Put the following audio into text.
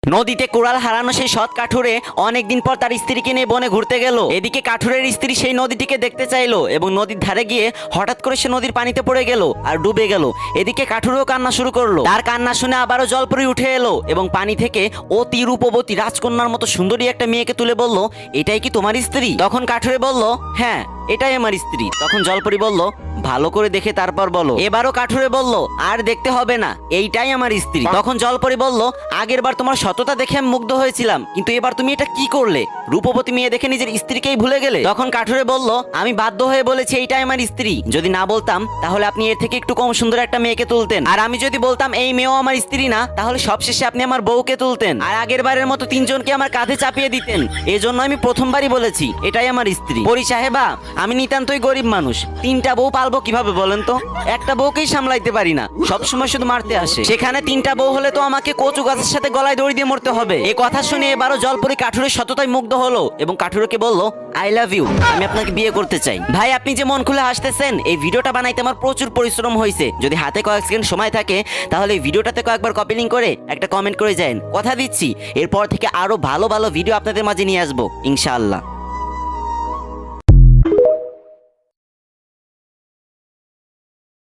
নদীতে কোরাল হারানো সেই সৎ কাঠুরে অনেকদিন পর তার স্ত্রীকে নিয়ে বনে ঘুরতে গেল। এদিকে কাঠুরের স্ত্রী সেই নদীটিকে দেখতে চাইলো এবং নদীর ধারে গিয়ে হঠাৎ করে সে নদীর পানিতে পড়ে গেল আর ডুবে গেল। এদিকে কাঠুরেও কান্না শুরু করলো। তার কান্না শুনে আবারও জলপরি উঠে এলো এবং পানি থেকে অতি রূপবতী রাজকন্যার মতো সুন্দরী একটা মেয়েকে তুলে বলল, এটাই কি তোমার স্ত্রী? তখন কাঠুরে বলল, হ্যাঁ এটাই আমার স্ত্রী। তখন জলপরি বলল, ভালো করে দেখে তারপর বলো। এবারও কাঠুরে বলল, আর দেখতে হবে না, এইটাই আমার স্ত্রী। তখন জলপরি বলল, আগের বার তোমার সততা দেখে আমি মুগ্ধ হয়েছিলাম, কিন্তু এবার তুমি এটা কি করলে? রূপবতী মেয়ে দেখে নিজের স্ত্রীকেই ভুলে গেলে। তখন কাঠুরে বলল, আমি বাধ্য হয়ে বলেছি এইটাই আমার স্ত্রী। যদি না বলতাম তাহলে আপনি এর থেকে একটু কম সুন্দর একটা মেয়েকে তুলতেন, আর আমি যদি বলতাম এই মেয়েও আমার স্ত্রী না, তাহলে সবশেষে আপনি আমার বউকে তুলতেন আর আগের বারের মতো তিনজনকে আমার কাঁধে চাপিয়ে দিতেন। এজন্য আমি প্রথমবারই বলেছি এটাই আমার স্ত্রী। পরি সাহেবা, আমি নিতান্তই গরিব মানুষ, তিনটা বউ পালবো কিভাবে বলেন তো? একটা বউকেই সামলাইতে পারি না, সবসময় শুধু মারতে আসে। সেখানে তিনটা বউ হলে তো আমাকে কচু গাছের সাথে গলায় দড়ি দিয়ে মরতে হবে। এই কথা শুনে এবারও জলপরি কাঠুরের সততায় মুগ্ধ হলো এবং কাঠুরকে বলল, আই লাভ ইউ, আমি আপনাকে বিয়ে করতে চাই। ভাই, আপনি যে মন খুলে হাসতেছেন, এই ভিডিওটা বানাইতে আমার প্রচুর পরিশ্রম হয়েছে। যদি হাতে কয়েক সেকেন্ড সময় থাকে তাহলে এই ভিডিওটাতে কয়েকবার কপি লিংক করে একটা কমেন্ট করে যান। কথা দিচ্ছি এরপর থেকে আরো ভালো ভালো ভিডিও আপনাদের মাঝে নিয়ে আসবো ইনশাআল্লাহ।